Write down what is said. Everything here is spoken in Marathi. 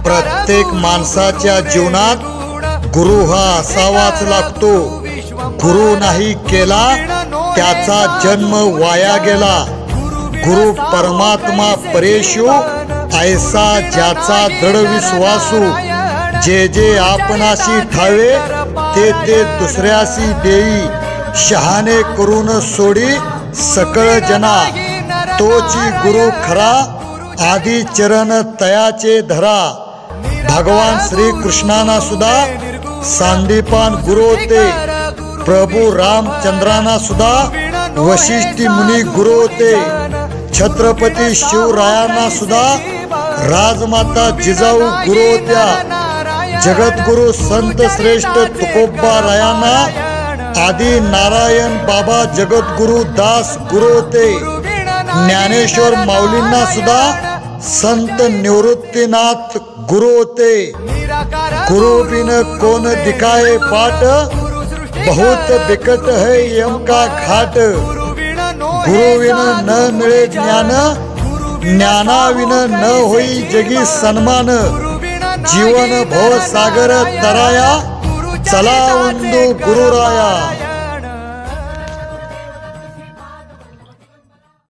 प्रत्येक माणसाच्या जीवनात गुरु हा असावाच लागतो। गुरु नाही केला त्याचा जन्म वाया गेला। गुरु परमात्मा परेशु ऐसा ज्याचा दृढ विश्वासू। जे जे आपणाशी ठावे ते ते दुसऱ्यासी देई। शहाणे करून सोडी सकळ जना। तोची गुरु खरा आदि चरण तयाचे धरा। भगवान श्री कृष्णाना सुद्धा सांदीपान गुरु होते। प्रभू रामचंद्रांना सुद्धा वशिष्ठी मुनी गुरु होते। छत्रपती शिवरायांना सुद्धा राजमाता जिजाऊ गुरु होत्या। जगद्गुरु संत श्रेष्ठ तुकोबा रायांना आदि नारायण बाबा जगद्गुरु दास गुरु होते। ज्ञानेश्वर माऊलींना सुद्धा संत निवृत्तीनाथ गुरु होते। गुरु बिन कौन दिखाए बाट, बहुत बिकट है यम का घाट। गुरु विन न मिळे ज्ञान, ज्ञानाविन न होई जगी सन्मान। जीवन भव सागर तराया, चला वंदू गुरुराया।